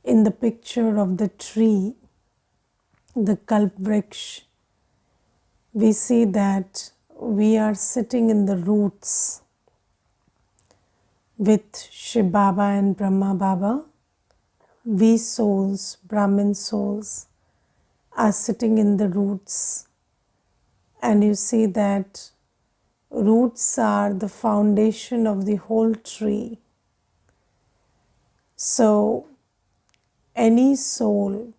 In the picture of the tree, the Kalpvriksh, we see that we are sitting in the roots with Shiv Baba and Brahma Baba. We souls, Brahmin souls, are sitting in the roots, and you see that roots are the foundation of the whole tree. So any soul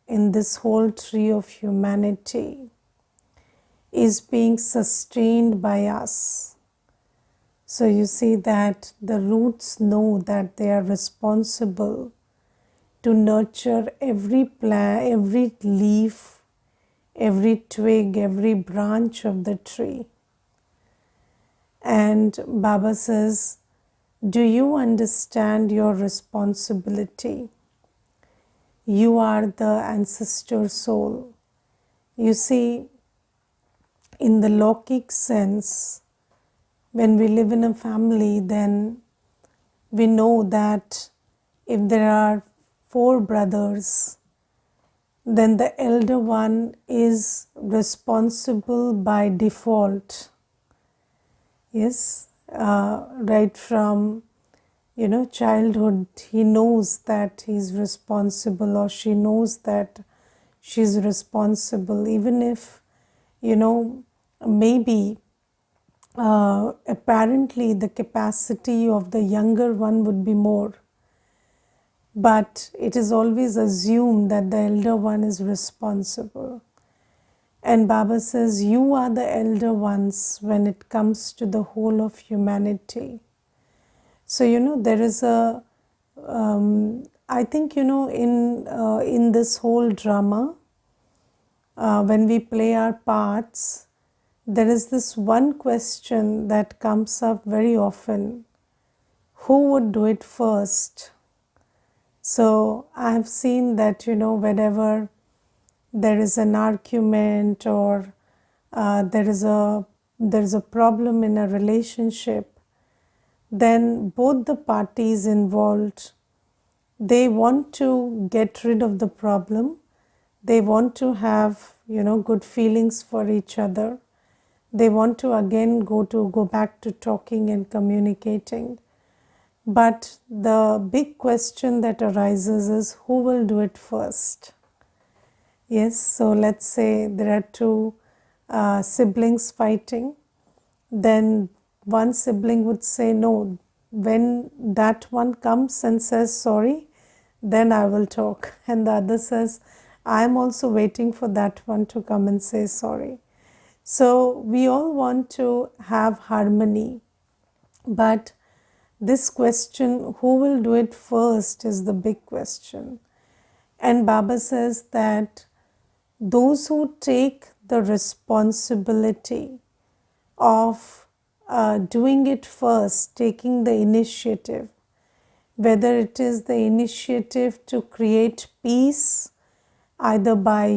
in this whole tree of humanity is being sustained by us. So you see that the roots know that they are responsible to nurture every plant, every leaf, every twig, every branch of the tree. And Baba says, do you understand your responsibility? You are the ancestor soul. You see, in the Lokik sense, when we live in a family, then we know that if there are 4 brothers, then the elder one is responsible by default. Yes, right from childhood, he knows that he's responsible, or she knows that she's responsible, even if maybe apparently the capacity of the younger one would be more, but it is always assumed that the elder one is responsible. And Baba says, you are the elder ones when it comes to the whole of humanity. So there is a I think in this whole drama, when we play our parts, there is this one question that comes up very often: who would do it first? So I have seen that whenever there is an argument, or there is a problem in a relationship, then both the parties involved, they want to get rid of the problem. They want to have good feelings for each other. They want to again go back to talking and communicating. But the big question that arises is, who will do it first? Yes, so let's say there are 2 siblings fighting. Then one sibling would say, no, when that one comes and says sorry, then I will talk. And the other says, I'm also waiting for that one to come and say sorry. So we all want to have harmony, but this question, who will do it first, is the big question. And Baba says that those who take the responsibility of doing it first, taking the initiative, whether it is the initiative to create peace, either by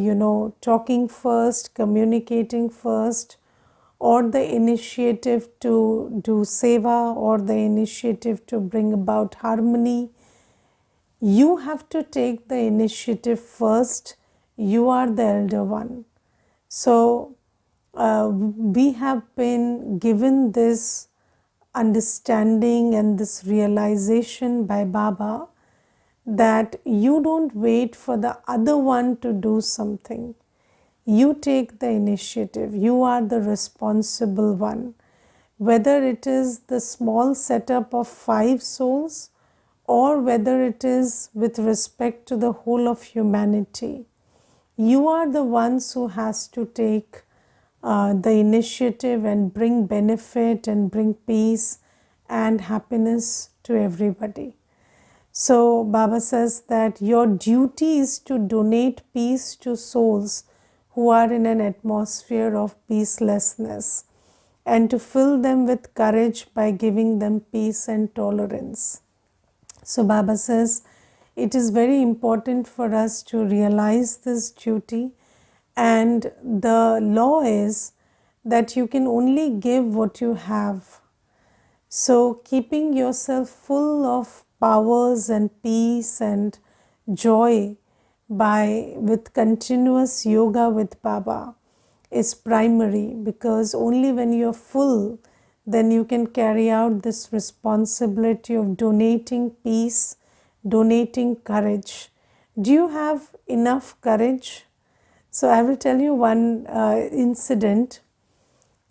talking first, communicating first, or the initiative to do seva, or the initiative to bring about harmony, you have to take the initiative first. You are the elder one. So we have been given this understanding and this realization by Baba that you don't wait for the other one to do something. You take the initiative. You are the responsible one. Whether it is the small setup of 5 souls, or whether it is with respect to the whole of humanity, you are the ones who has to take the initiative and bring benefit and bring peace and happiness to everybody. So Baba says that your duty is to donate peace to souls who are in an atmosphere of peacelessness, and to fill them with courage by giving them peace and tolerance. So Baba says it is very important for us to realize this duty, and the law is that you can only give what you have. So keeping yourself full of powers and peace and joy with continuous yoga with Baba is primary, because only when you're full, then you can carry out this responsibility of donating peace, donating courage. Do you have enough courage? So I will tell you one incident.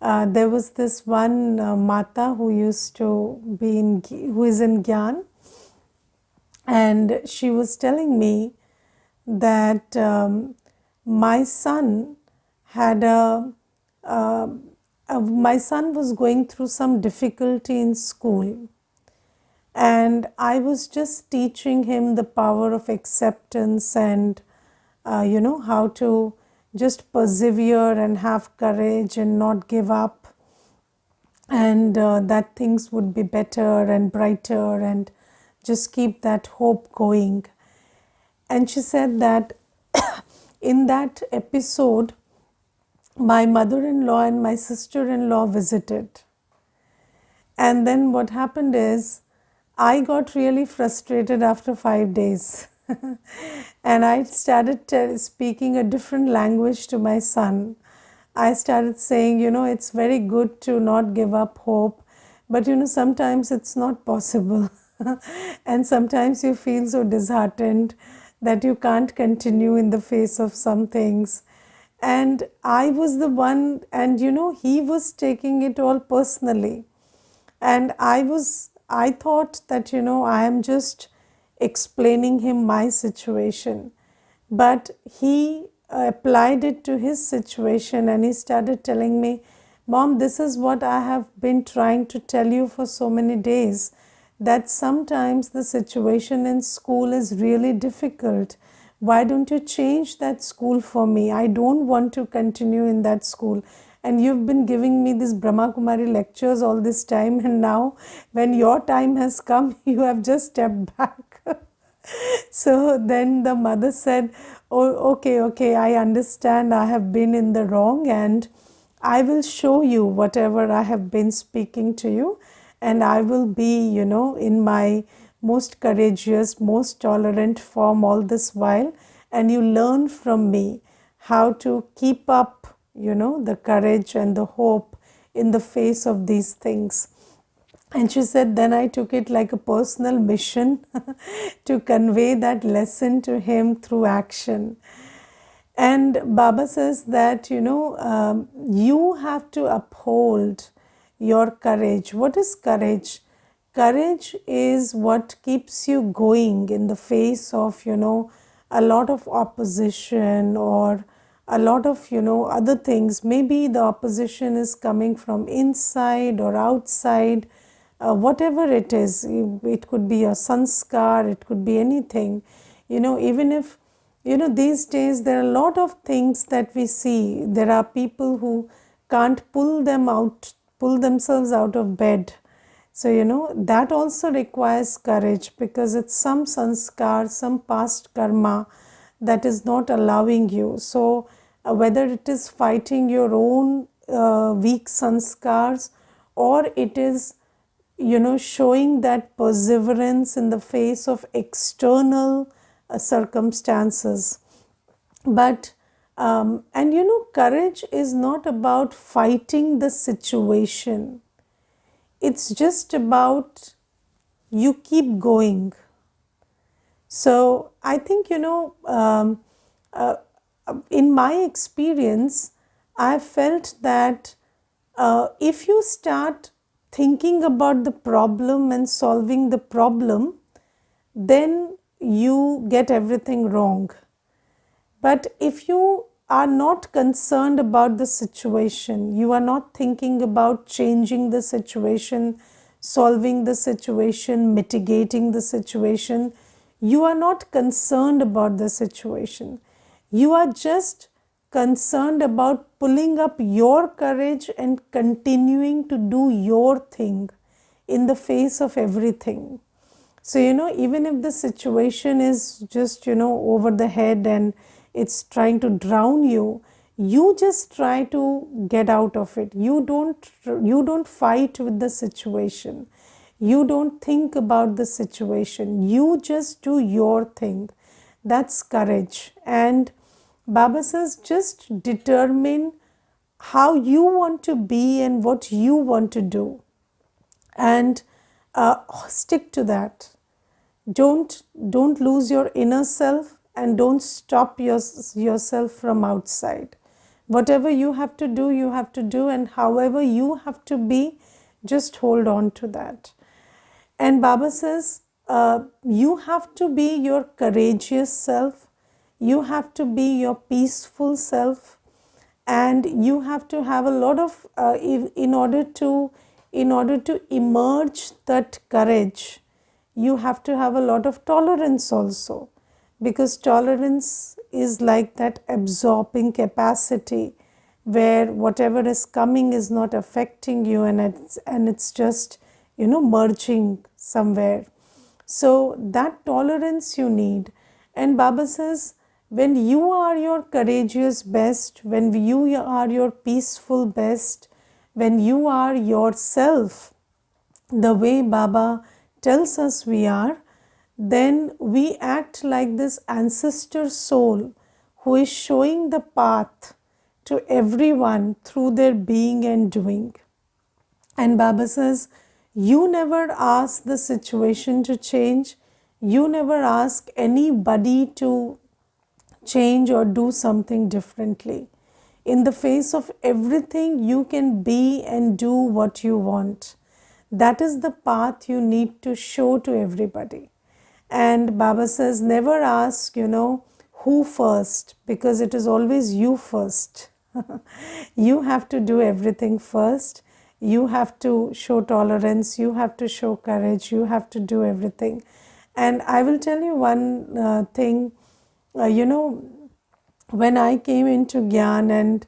There was this one Mata who used to be who is in Gyan, and she was telling me that my son had my son was going through some difficulty in school, and I was just teaching him the power of acceptance and how to just persevere and have courage and not give up, and that things would be better and brighter, and just keep that hope going. And she said that in that episode, my mother-in-law and my sister-in-law visited. And then what happened is, I got really frustrated after 5 days. And I started speaking a different language to my son. I started saying, it's very good to not give up hope, but sometimes it's not possible. And sometimes you feel so disheartened that you can't continue in the face of some things. And I was the one, and he was taking it all personally. And I thought that, I am just explaining him my situation. But he applied it to his situation, and he started telling me, Mom, this is what I have been trying to tell you for so many days, that sometimes the situation in school is really difficult. Why don't you change that school for me? I don't want to continue in that school. And you've been giving me these Brahma Kumari lectures all this time, and now when your time has come, you have just stepped back. So then the mother said, oh, okay, I understand, I have been in the wrong, and I will show you whatever I have been speaking to you, and I will be, in my most courageous, most tolerant form all this while, and you learn from me how to keep up, the courage and the hope in the face of these things. And she said, then I took it like a personal mission to convey that lesson to him through action. And Baba says that, you have to uphold your courage. What is courage? Courage is what keeps you going in the face of, a lot of opposition or a lot of, other things. Maybe the opposition is coming from inside or outside. Whatever it is, it could be a sanskar, it could be anything. Even if, these days there are a lot of things that we see. There are people who can't pull themselves out of bed. So, that also requires courage, because it's some sanskar, some past karma that is not allowing you. So, whether it is fighting your own weak sanskars, or it is showing that perseverance in the face of external circumstances. But courage is not about fighting the situation. It's just about you keep going. So I think, in my experience, I felt that if you start thinking about the problem and solving the problem, then you get everything wrong. But if you are not concerned about the situation, you are not thinking about changing the situation, solving the situation, mitigating the situation, you are not concerned about the situation. You are just concerned about pulling up your courage and continuing to do your thing in the face of everything. So, even if the situation is just, over the head and it's trying to drown you, you just try to get out of it. You don't fight with the situation. You don't think about the situation. You just do your thing. That's courage. And Baba says, just determine how you want to be and what you want to do, and stick to that. Don't lose your inner self, and don't stop yourself from outside. Whatever you have to do, you have to do, and however you have to be, just hold on to that. And Baba says, you have to be your courageous self, you have to be your peaceful self, and you have to have a lot of in order to emerge that courage, you have to have a lot of tolerance also, because tolerance is like that absorbing capacity where whatever is coming is not affecting you, and it's just merging somewhere. So that tolerance you need. And Baba says, when you are your courageous best, when you are your peaceful best, when you are yourself the way Baba tells us we are, then we act like this ancestor soul who is showing the path to everyone through their being and doing. And Baba says, you never ask the situation to change, you never ask anybody to change or do something differently. In the face of everything, you can be and do what you want. That is the path you need to show to everybody. And Baba says, never ask, who first, because it is always you first. You have to do everything first. You have to show tolerance, you have to show courage, you have to do everything. And I will tell you one thing, when I came into Gyan and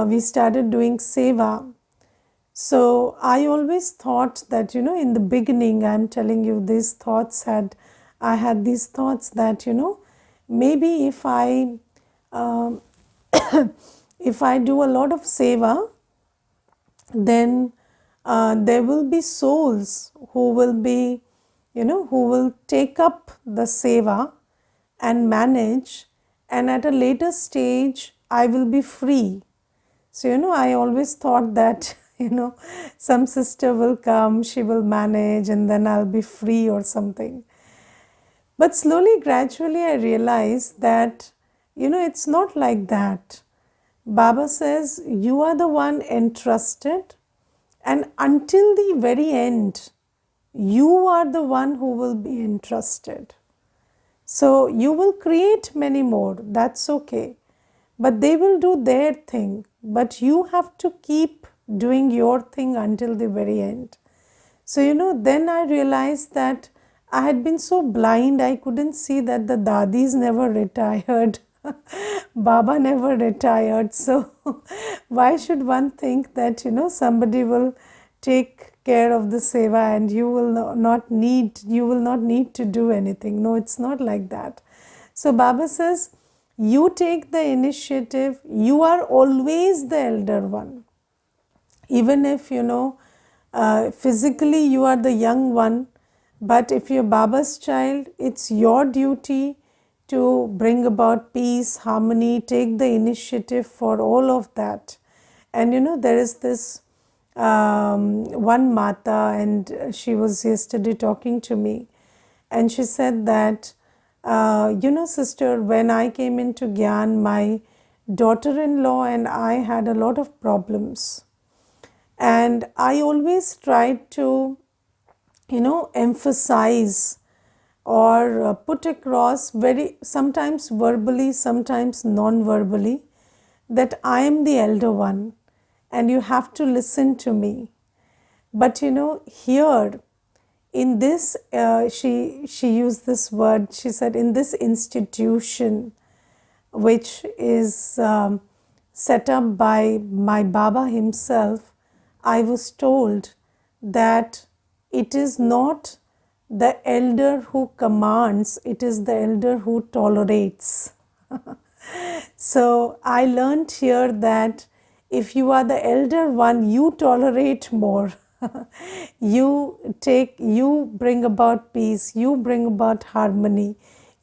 we started doing Seva, so I always thought that, in the beginning, I'm telling you, I had these thoughts that, maybe if I if I do a lot of Seva, then there will be souls who will be, who will take up the seva and manage, and at a later stage I will be free. So, I always thought that, some sister will come, she will manage, and then I'll be free or something. But slowly, gradually, I realized that, it's not like that. Baba says, you are the one entrusted, and until the very end, you are the one who will be entrusted. So you will create many more, that's okay. But they will do their thing. But you have to keep doing your thing until the very end. So, then I realized that I had been so blind, I couldn't see that the dadis never retired. Baba never retired. So, why should one think that, somebody will take care of the seva and you will not need to do anything? No, it's not like that. So, Baba says, you take the initiative, you are always the elder one. Even if, physically you are the young one, but if you're Baba's child, it's your duty to bring about peace, harmony, take the initiative for all of that. And there is this one Mata, and she was yesterday talking to me, and she said that, sister, when I came into Gyan, my daughter-in-law and I had a lot of problems. And I always tried to, emphasize or put across sometimes verbally, sometimes non-verbally, that I am the elder one and you have to listen to me. But here in this, she used this word, she said, in this institution, which is set up by my Baba himself, I was told that it is not the elder who commands, it is the elder who tolerates. So I learned here that if you are the elder one, you tolerate more. You bring about peace, you bring about harmony,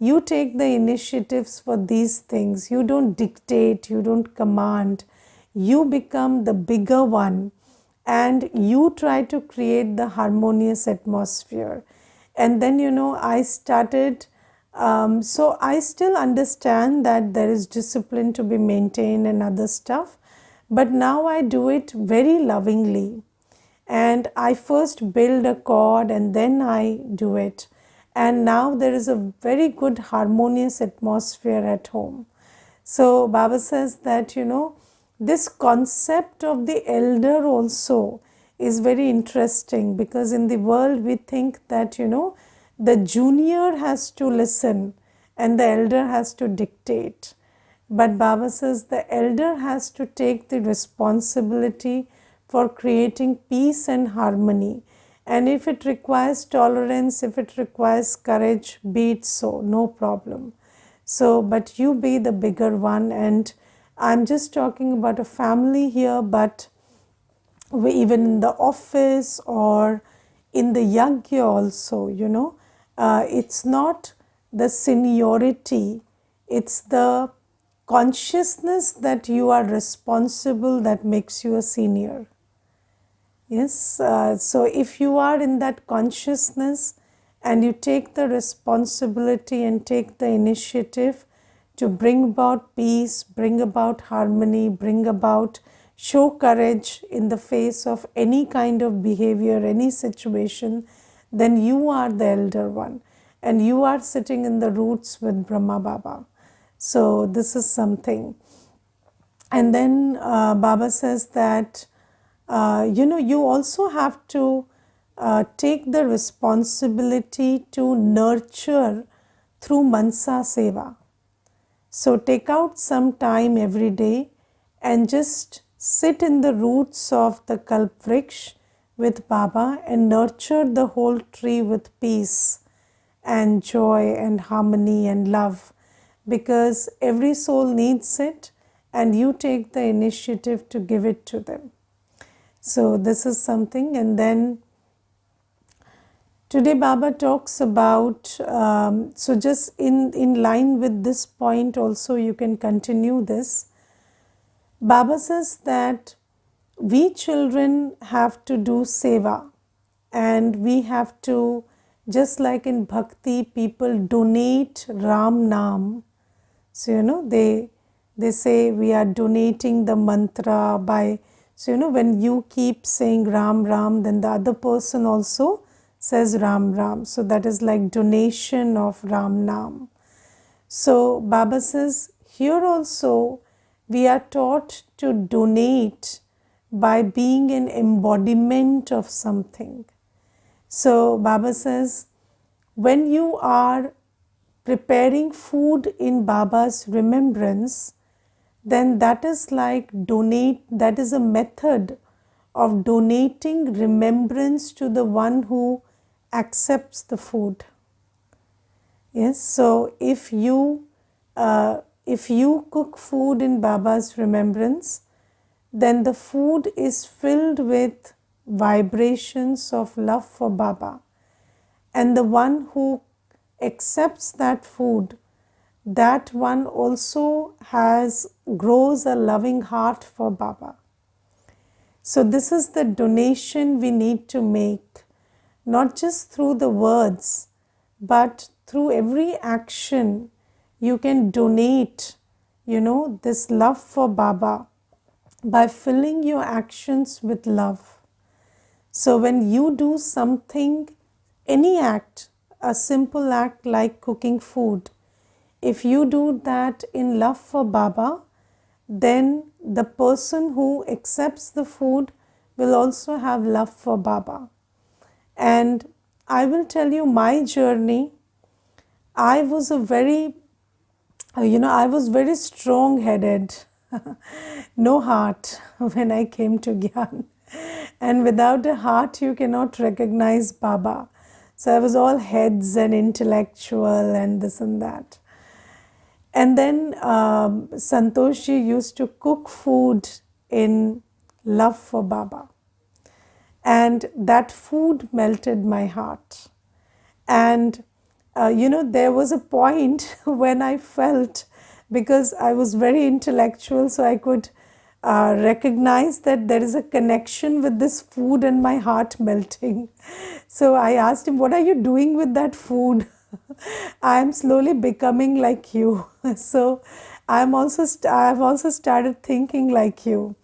You take the initiatives for these things. You don't dictate, you don't command. You become the bigger one and you try to create the harmonious atmosphere. And then, I started, so I still understand that there is discipline to be maintained and other stuff, but now I do it very lovingly. And I first build a chord and then I do it. And now there is a very good harmonious atmosphere at home. So Baba says that, this concept of the elder also is very interesting, because in the world we think that, the junior has to listen and the elder has to dictate. But Baba says the elder has to take the responsibility for creating peace and harmony. And if it requires tolerance, if it requires courage, be it so, no problem. So, but you be the bigger one. And I'm just talking about a family here, but even in the office or in the yagya also, it's not the seniority, it's the consciousness that you are responsible that makes you a senior. Yes, so if you are in that consciousness and you take the responsibility and take the initiative to bring about peace, bring about harmony, bring about, show courage in the face of any kind of behavior, any situation, then you are the elder one and you are sitting in the roots with Brahma Baba. So this is something. And then Baba says that, you also have to take the responsibility to nurture through Mansa Seva. So take out some time every day and just sit in the roots of the Kalpvriksh with Baba and nurture the whole tree with peace and joy and harmony and love, because every soul needs it and you take the initiative to give it to them. So this is something. And then today Baba talks about, so just in line with this point also you can continue this. Baba says that we children have to do seva and we have to, just like in bhakti people donate Ram Naam. So they say we are donating the mantra by, so when you keep saying Ram Ram, then the other person also says Ram Ram. So that is like donation of Ram Naam. So Baba says here also we are taught to donate by being an embodiment of something. So Baba says when you are preparing food in Baba's remembrance, then that is like that is a method of donating remembrance to the one who accepts the food. Yes, so if you cook food in Baba's remembrance, then the food is filled with vibrations of love for Baba, and the one who accepts that food, that one also grows a loving heart for Baba. So this is the donation we need to make, not just through the words, but through every action. You can donate, this love for Baba by filling your actions with love. So when you do something, any act, a simple act like cooking food, if you do that in love for Baba, then the person who accepts the food will also have love for Baba. And I will tell you my journey. I was very strong-headed, no heart when I came to Gyan. And without a heart, you cannot recognize Baba. So I was all heads and intellectual and this and that. And then Santoshji used to cook food in love for Baba. And that food melted my heart. And there was a point when I felt, because I was very intellectual, so I could recognize that there is a connection with this food and my heart melting. So I asked him, "What are you doing with that food?" I am slowly becoming like you. So I have also started thinking like you.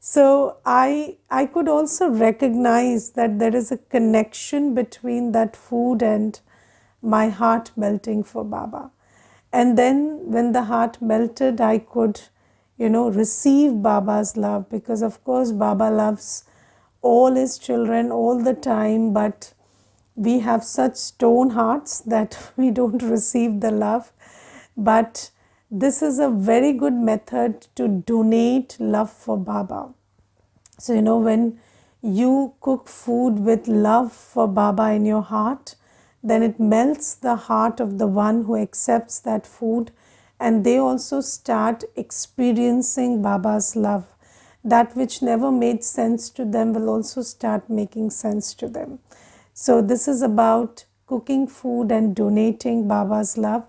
So I could also recognize that there is a connection between that food and my heart melting for Baba. And then when the heart melted, I could, receive Baba's love, because of course Baba loves all his children all the time, but we have such stone hearts that we don't receive the love. But this is a very good method to donate love for Baba. So, when you cook food with love for Baba in your heart, then it melts the heart of the one who accepts that food, and they also start experiencing Baba's love. That which never made sense to them will also start making sense to them. So, this is about cooking food and donating Baba's love.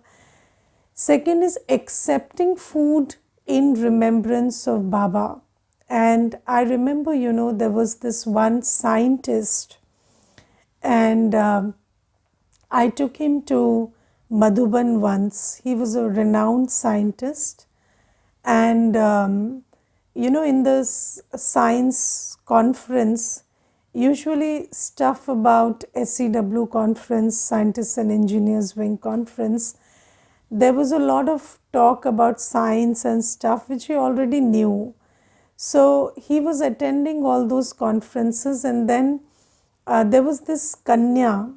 Second is accepting food in remembrance of Baba. And I remember, there was this one scientist, and I took him to Madhuban once. He was a renowned scientist, and in this science conference, usually stuff about SEW conference, Scientists and Engineers Wing conference, there was a lot of talk about science and stuff which he already knew. So he was attending all those conferences, and then there was this Kanya.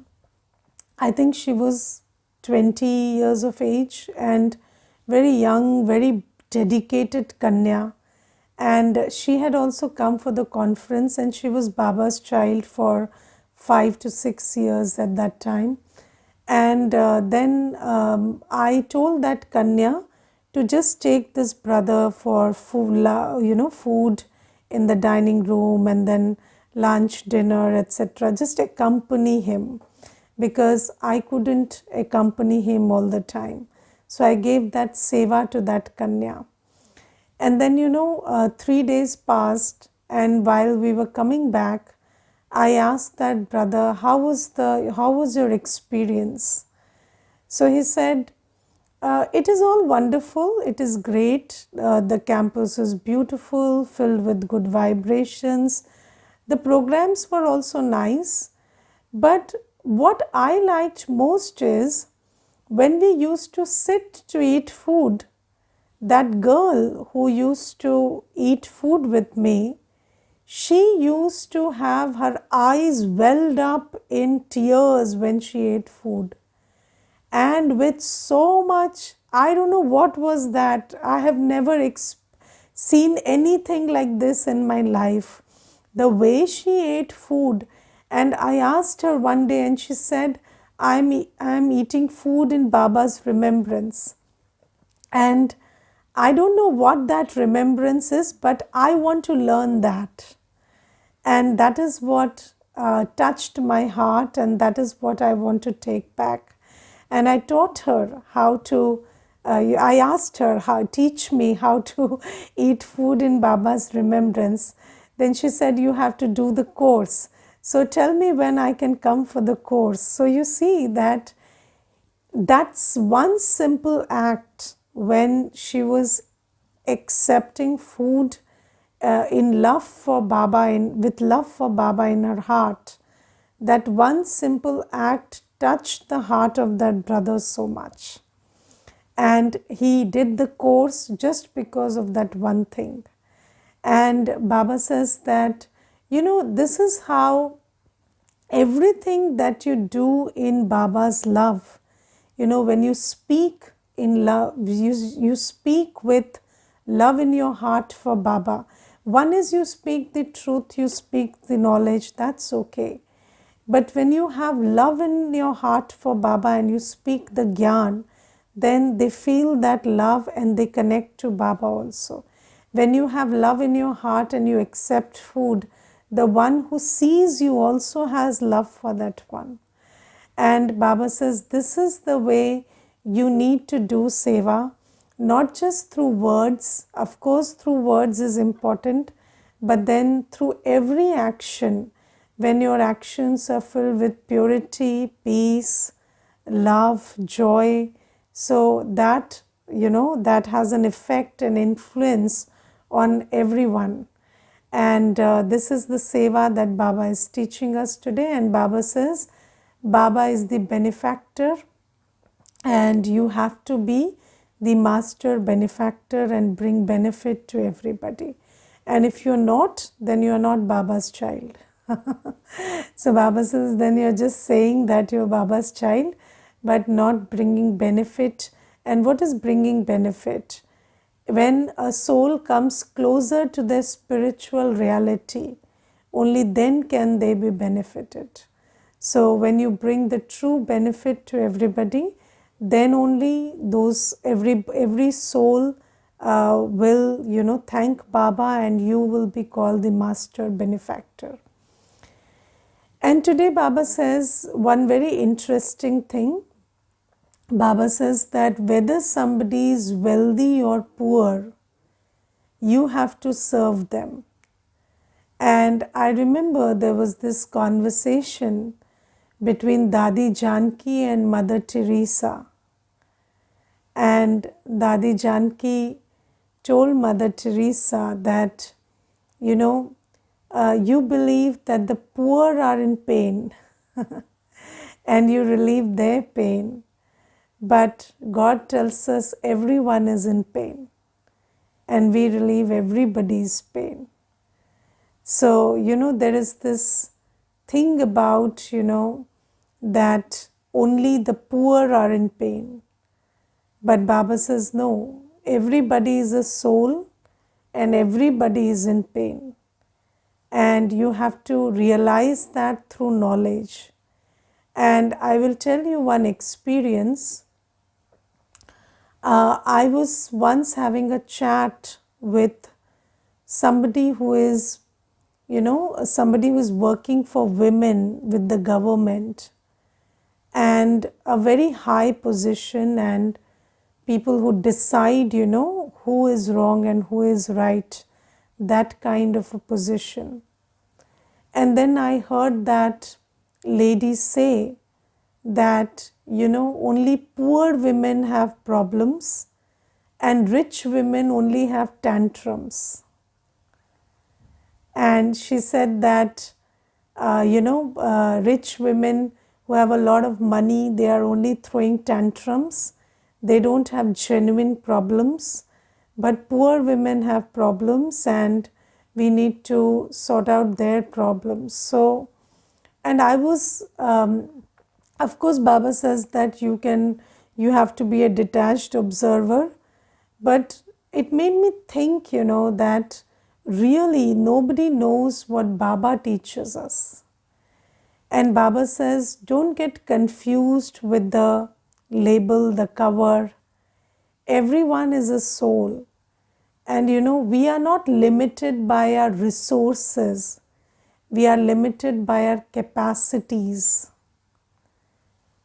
I think she was 20 years of age and very young, very dedicated Kanya. And she had also come for the conference, and she was Baba's child for 5 to 6 years at that time. And then I told that Kanya to just take this brother for food in the dining room, and then lunch, dinner, etc. Just accompany him, because I couldn't accompany him all the time. So I gave that seva to that Kanya. And then 3 days passed, and while we were coming back, I asked that brother, how was your experience? So he said, it is all wonderful, it is great, the campus is beautiful, filled with good vibrations, the programs were also nice, but what I liked most is when we used to sit to eat food, that girl who used to eat food with me, she used to have her eyes welled up in tears when she ate food. And with so much, I don't know what was that. I have never seen anything like this in my life. The way she ate food. And I asked her one day, and she said, I'm eating food in Baba's remembrance. And I don't know what that remembrance is, but I want to learn that. And that is what touched my heart, and that is what I want to take back. And I taught her how to, I asked her, teach me how to eat food in Baba's remembrance. Then she said, you have to do the course. So tell me when I can come for the course. So you see that that's one simple act when she was accepting food in love for Baba, with love for Baba in her heart. That one simple act touched the heart of that brother so much. And he did the course just because of that one thing. And Baba says that, this is how everything that you do in Baba's love, when you speak in love, you speak with love in your heart for Baba. One is you speak the truth, you speak the knowledge, that's okay. But when you have love in your heart for Baba and you speak the Gyan, then they feel that love and they connect to Baba also. When you have love in your heart and you accept food, the one who sees you also has love for that one. And Baba says this is the way you need to do seva, not just through words. Of course, through words is important, but then through every action, when your actions are filled with purity, peace, love, joy, so that, that has an effect and influence on everyone. And this is the seva that Baba is teaching us today. And Baba says, Baba is the benefactor, and you have to be the master benefactor and bring benefit to everybody. And if you're not, then you're not Baba's child. So Baba says, then you're just saying that you're Baba's child, but not bringing benefit. And what is bringing benefit? When a soul comes closer to their spiritual reality, only then can they be benefited. So when you bring the true benefit to everybody, then only those every soul will thank Baba, and you will be called the master benefactor. And today Baba says one very interesting thing. Baba says that whether somebody is wealthy or poor, you have to serve them. And I remember there was this conversation between Dadi Janki and Mother Teresa. And Dadi Janki told Mother Teresa that, you believe that the poor are in pain and you relieve their pain. But God tells us everyone is in pain and we relieve everybody's pain. So, there is this thing about, that only the poor are in pain. But Baba says, no, everybody is a soul and everybody is in pain. And you have to realize that through knowledge. And I will tell you one experience. I was once having a chat with somebody who is, somebody who is working for women with the government, and a very high position, and people who decide, who is wrong and who is right, that kind of a position. And then I heard that lady say that, only poor women have problems and rich women only have tantrums. And she said that, rich women who have a lot of money, they are only throwing tantrums. They don't have genuine problems. But poor women have problems and we need to sort out their problems. So, and I was, of course, Baba says that you have to be a detached observer. But it made me think, that really nobody knows what Baba teaches us. And Baba says, don't get confused with the label, the cover. Everyone is a soul. And we are not limited by our resources. We are limited by our capacities.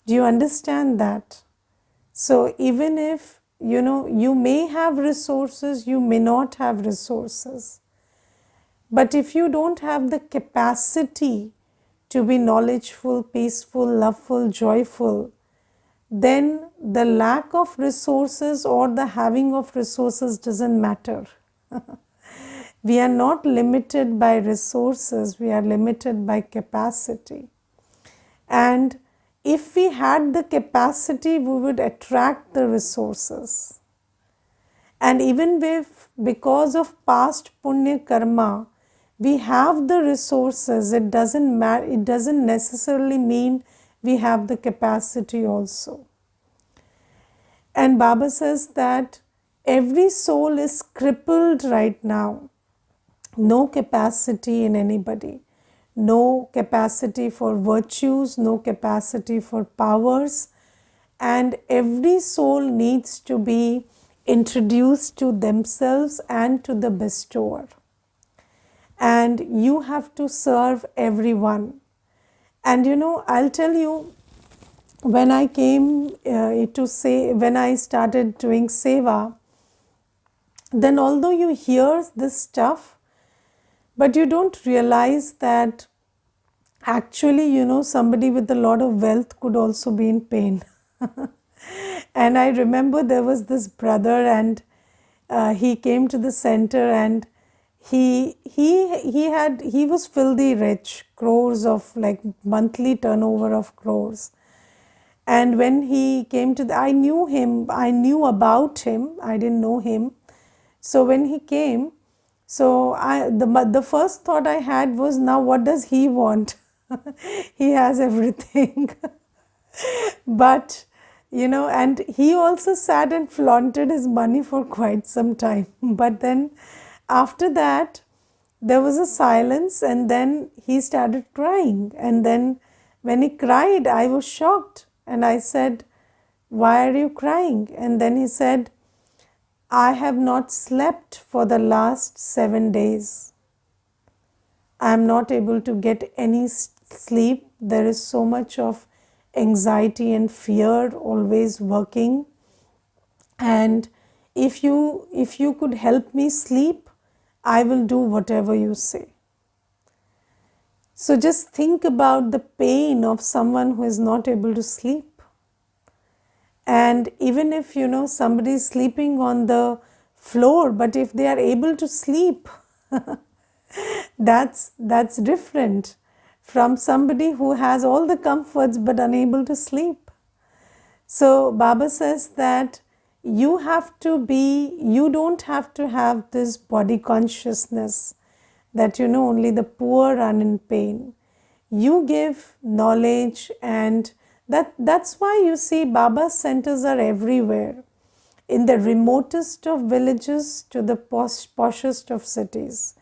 Do you understand that? So even if, you may have resources, you may not have resources. But if you don't have the capacity to be knowledgeful, peaceful, loveful, joyful, then the lack of resources or the having of resources doesn't matter. We are not limited by resources, we are limited by capacity. And if we had the capacity, we would attract the resources. And even if, because of past punya karma, we have the resources, it doesn't necessarily mean we have the capacity also. And Baba says that every soul is crippled right now. No capacity in anybody. No capacity for virtues, no capacity for powers. And every soul needs to be introduced to themselves and to the bestower. And you have to serve everyone. And I'll tell you, when I came to say, when I started doing seva, then although you hear this stuff, but you don't realize that actually, somebody with a lot of wealth could also be in pain. And I remember there was this brother, and he came to the center, and he was filthy rich, crores of, like, monthly turnover of crores. And when he came to I knew him, I knew about him, I didn't know him. So when he came, so the first thought I had was, now what does he want? He has everything. But, and he also sat and flaunted his money for quite some time. But then after that, there was a silence, and then he started crying. And then when he cried, I was shocked. And I said, why are you crying? And then he said, I have not slept for the last 7 days. I am not able to get any sleep. There is so much of anxiety and fear always working. And if you could help me sleep, I will do whatever you say. So just think about the pain of someone who is not able to sleep. And even if somebody is sleeping on the floor, but if they are able to sleep, that's different from somebody who has all the comforts but unable to sleep. So Baba says that you don't have to have this body consciousness that only the poor are in pain. You give knowledge, and that's why you see Baba's centers are everywhere, in the remotest of villages to the poshest of cities.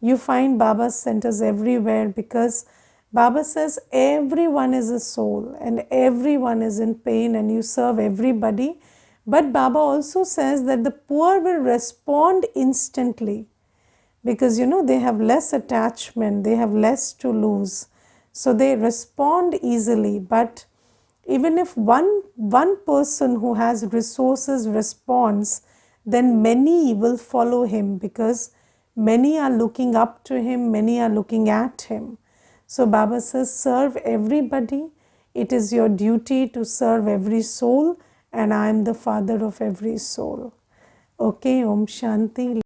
You find Baba's centers everywhere, because Baba says everyone is a soul and everyone is in pain, and you serve everybody. But Baba also says that the poor will respond instantly, because they have less attachment, they have less to lose, so they respond easily. But even if one person who has resources responds, then many will follow him, because many are looking up to him, many are looking at him. So Baba says, serve everybody. It is your duty to serve every soul, and I am the father of every soul. Okay, Om Shanti.